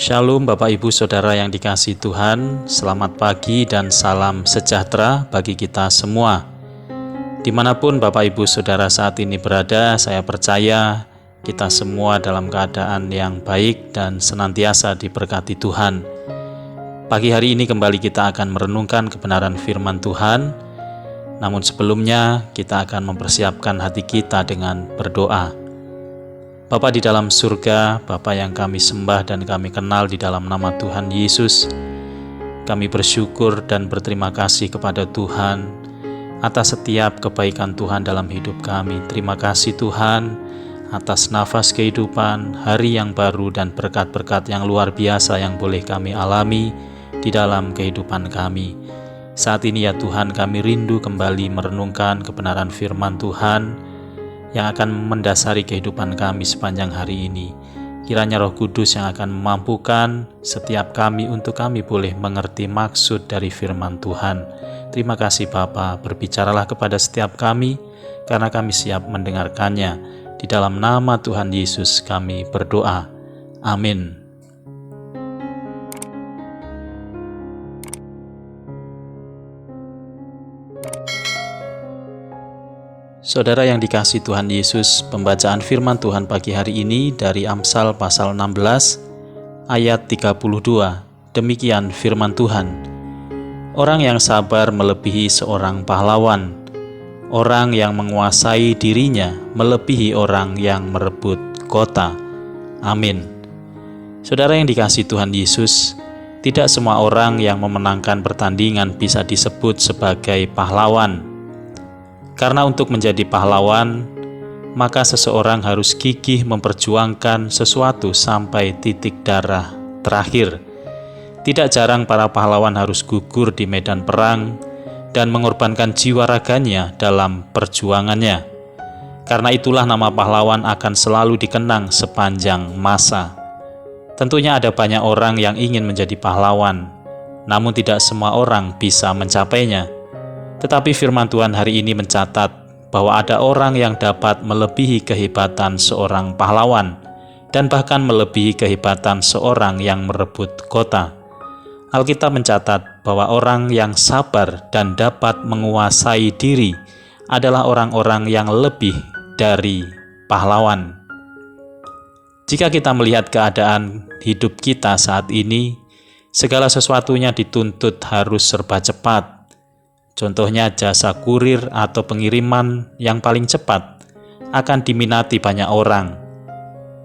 Shalom Bapak Ibu Saudara yang dikasihi Tuhan, selamat pagi dan salam sejahtera bagi kita semua. Dimanapun Bapak Ibu Saudara saat ini berada, saya percaya kita semua dalam keadaan yang baik dan senantiasa diberkati Tuhan. Pagi hari ini kembali kita akan merenungkan kebenaran firman Tuhan, namun sebelumnya kita akan mempersiapkan hati kita dengan berdoa. Bapa di dalam surga, Bapa yang kami sembah dan kami kenal di dalam nama Tuhan Yesus, kami bersyukur dan berterima kasih kepada Tuhan atas setiap kebaikan Tuhan dalam hidup kami. Terima kasih Tuhan atas nafas kehidupan, hari yang baru dan berkat-berkat yang luar biasa yang boleh kami alami di dalam kehidupan kami. Saat ini ya Tuhan, kami rindu kembali merenungkan kebenaran firman Tuhan yang akan mendasari kehidupan kami sepanjang hari ini. Kiranya Roh Kudus yang akan memampukan setiap kami untuk kami boleh mengerti maksud dari firman Tuhan. Terima kasih Bapa, berbicaralah kepada setiap kami, karena kami siap mendengarkannya. Di dalam nama Tuhan Yesus kami berdoa. Amin. Saudara yang dikasihi Tuhan Yesus, pembacaan firman Tuhan pagi hari ini dari Amsal pasal 16 ayat 32. Demikian firman Tuhan. Orang yang sabar melebihi seorang pahlawan. Orang yang menguasai dirinya melebihi orang yang merebut kota. Amin. Saudara yang dikasihi Tuhan Yesus, tidak semua orang yang memenangkan pertandingan bisa disebut sebagai pahlawan. Karena untuk menjadi pahlawan, maka seseorang harus gigih memperjuangkan sesuatu sampai titik darah terakhir. Tidak jarang para pahlawan harus gugur di medan perang dan mengorbankan jiwa raganya dalam perjuangannya. Karena itulah nama pahlawan akan selalu dikenang sepanjang masa. Tentunya ada banyak orang yang ingin menjadi pahlawan, namun tidak semua orang bisa mencapainya. Tetapi firman Tuhan hari ini mencatat bahwa ada orang yang dapat melebihi kehebatan seorang pahlawan dan bahkan melebihi kehebatan seorang yang merebut kota. Alkitab mencatat bahwa orang yang sabar dan dapat menguasai diri adalah orang-orang yang lebih dari pahlawan. Jika kita melihat keadaan hidup kita saat ini, segala sesuatunya dituntut harus serba cepat. Contohnya jasa kurir atau pengiriman yang paling cepat akan diminati banyak orang.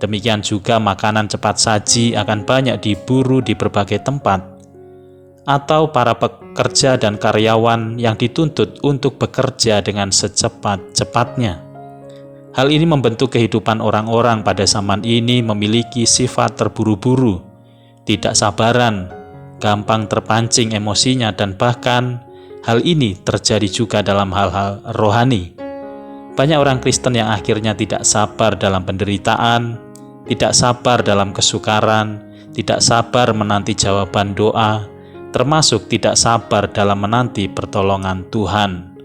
Demikian juga makanan cepat saji akan banyak diburu di berbagai tempat. Atau para pekerja dan karyawan yang dituntut untuk bekerja dengan secepat-cepatnya. Hal ini membentuk kehidupan orang-orang pada zaman ini memiliki sifat terburu-buru, tidak sabaran, gampang terpancing emosinya, dan bahkan hal ini terjadi juga dalam hal-hal rohani. Banyak orang Kristen yang akhirnya tidak sabar dalam penderitaan, tidak sabar dalam kesukaran, tidak sabar menanti jawaban doa, termasuk tidak sabar dalam menanti pertolongan Tuhan.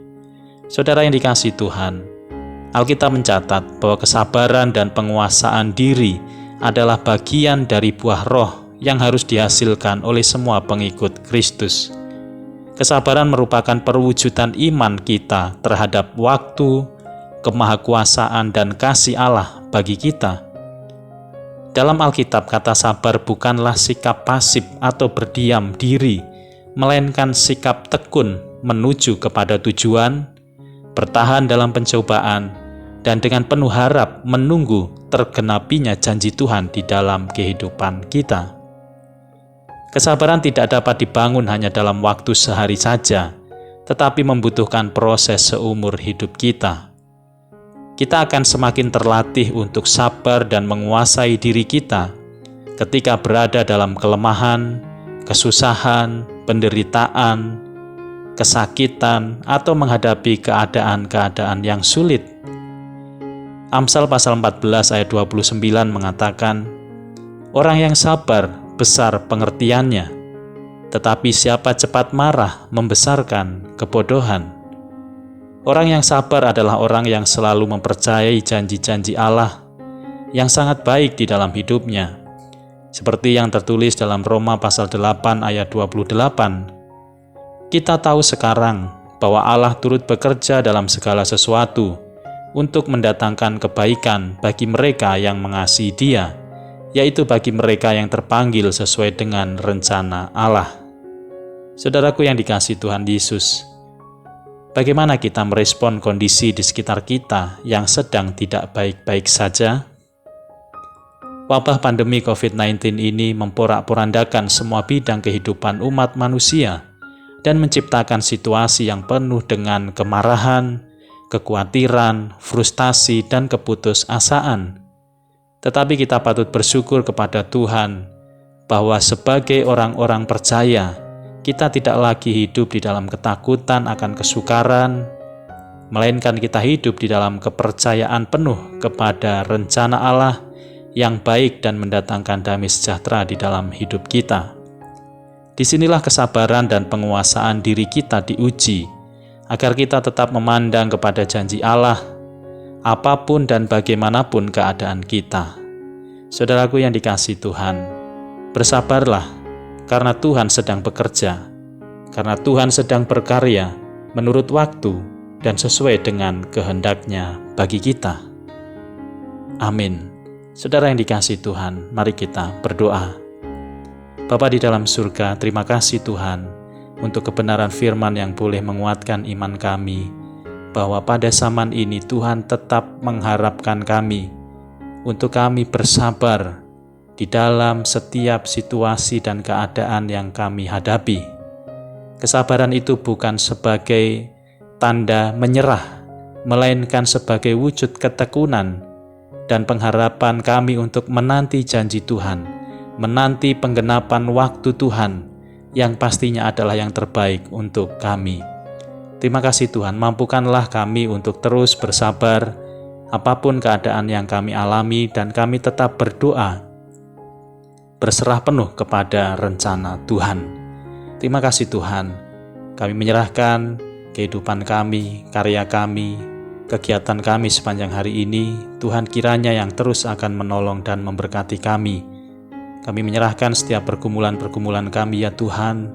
Saudara yang dikasihi Tuhan, Alkitab mencatat bahwa kesabaran dan penguasaan diri adalah bagian dari buah roh yang harus dihasilkan oleh semua pengikut Kristus. Kesabaran merupakan perwujudan iman kita terhadap waktu, kemahakuasaan, dan kasih Allah bagi kita. Dalam Alkitab, kata sabar bukanlah sikap pasif atau berdiam diri, melainkan sikap tekun menuju kepada tujuan, bertahan dalam pencobaan, dan dengan penuh harap menunggu tergenapinya janji Tuhan di dalam kehidupan kita. Kesabaran tidak dapat dibangun hanya dalam waktu sehari saja, tetapi membutuhkan proses seumur hidup kita. Kita akan semakin terlatih untuk sabar dan menguasai diri kita ketika berada dalam kelemahan, kesusahan, penderitaan, kesakitan, atau menghadapi keadaan-keadaan yang sulit. Amsal pasal 14 ayat 29 mengatakan, orang yang sabar besar pengertiannya, tetapi siapa cepat marah membesarkan kebodohan. Orang yang sabar adalah orang yang selalu mempercayai janji-janji Allah yang sangat baik di dalam hidupnya. Seperti yang tertulis dalam Roma pasal 8 ayat 28, kita tahu sekarang bahwa Allah turut bekerja dalam segala sesuatu untuk mendatangkan kebaikan bagi mereka yang mengasihi Dia, yaitu bagi mereka yang terpanggil sesuai dengan rencana Allah. Saudaraku yang dikasihi Tuhan Yesus, bagaimana kita merespon kondisi di sekitar kita yang sedang tidak baik-baik saja? Wabah pandemi COVID-19 ini memporak-porandakan semua bidang kehidupan umat manusia dan menciptakan situasi yang penuh dengan kemarahan, kekhawatiran, frustasi, dan keputusasaan. Tetapi kita patut bersyukur kepada Tuhan bahwa sebagai orang-orang percaya, kita tidak lagi hidup di dalam ketakutan akan kesukaran, melainkan kita hidup di dalam kepercayaan penuh kepada rencana Allah yang baik dan mendatangkan damai sejahtera di dalam hidup kita. Disinilah kesabaran dan penguasaan diri kita diuji, agar kita tetap memandang kepada janji Allah, apapun dan bagaimanapun keadaan kita. Saudaraku yang dikasihi Tuhan, bersabarlah, karena Tuhan sedang bekerja, karena Tuhan sedang berkarya menurut waktu dan sesuai dengan kehendak-Nya bagi kita. Amin. Saudara yang dikasihi Tuhan, mari kita berdoa. Bapa di dalam surga, terima kasih Tuhan untuk kebenaran firman yang boleh menguatkan iman kami, bahwa pada zaman ini Tuhan tetap mengharapkan kami untuk kami bersabar di dalam setiap situasi dan keadaan yang kami hadapi. Kesabaran itu bukan sebagai tanda menyerah, melainkan sebagai wujud ketekunan dan pengharapan kami untuk menanti janji Tuhan, menanti penggenapan waktu Tuhan yang pastinya adalah yang terbaik untuk kami. Terima kasih Tuhan, mampukanlah kami untuk terus bersabar apapun keadaan yang kami alami, dan kami tetap berdoa, berserah penuh kepada rencana Tuhan. Terima kasih Tuhan, kami menyerahkan kehidupan kami, karya kami, kegiatan kami sepanjang hari ini. Tuhan kiranya yang terus akan menolong dan memberkati kami. Kami menyerahkan setiap pergumulan-pergumulan kami ya Tuhan,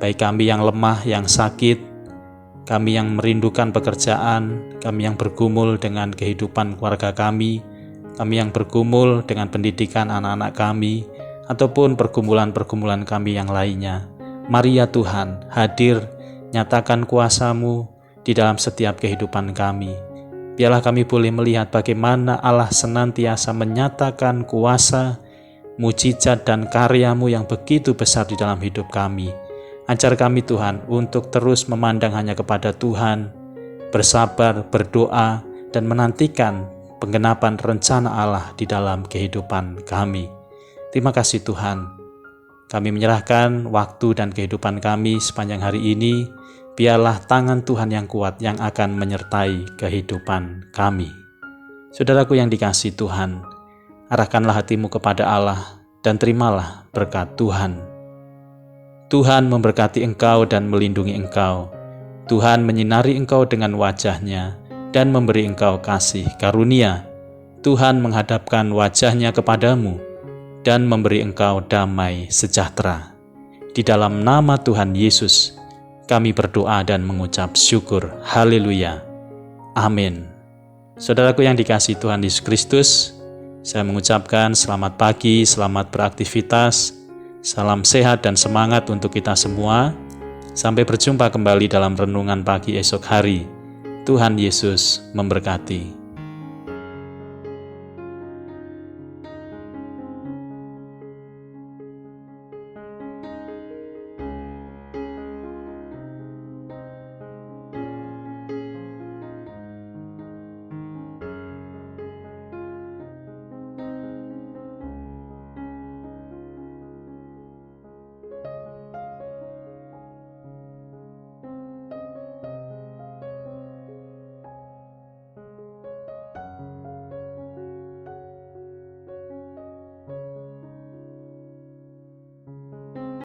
baik kami yang lemah, yang sakit, kami yang merindukan pekerjaan, kami yang bergumul dengan kehidupan keluarga kami yang bergumul dengan pendidikan anak-anak kami, ataupun pergumulan-pergumulan kami yang lainnya. Mari ya Tuhan, hadir, nyatakan kuasa-Mu di dalam setiap kehidupan kami. Biarlah kami boleh melihat bagaimana Allah senantiasa menyatakan kuasa, mujizat dan karya-Mu yang begitu besar di dalam hidup kami. Ajar kami Tuhan untuk terus memandang hanya kepada Tuhan, bersabar, berdoa, dan menantikan penggenapan rencana Allah di dalam kehidupan kami. Terima kasih Tuhan. Kami menyerahkan waktu dan kehidupan kami sepanjang hari ini. Biarlah tangan Tuhan yang kuat yang akan menyertai kehidupan kami. Saudaraku yang dikasihi Tuhan, arahkanlah hatimu kepada Allah dan terimalah berkat Tuhan. Tuhan memberkati engkau dan melindungi engkau. Tuhan menyinari engkau dengan wajah-Nya dan memberi engkau kasih karunia. Tuhan menghadapkan wajah-Nya kepadamu dan memberi engkau damai sejahtera. Di dalam nama Tuhan Yesus, kami berdoa dan mengucap syukur. Haleluya. Amin. Saudaraku yang dikasihi Tuhan Yesus Kristus, saya mengucapkan selamat pagi, selamat beraktivitas, salam sehat dan semangat untuk kita semua. Sampai berjumpa kembali dalam renungan pagi esok hari. Tuhan Yesus memberkati.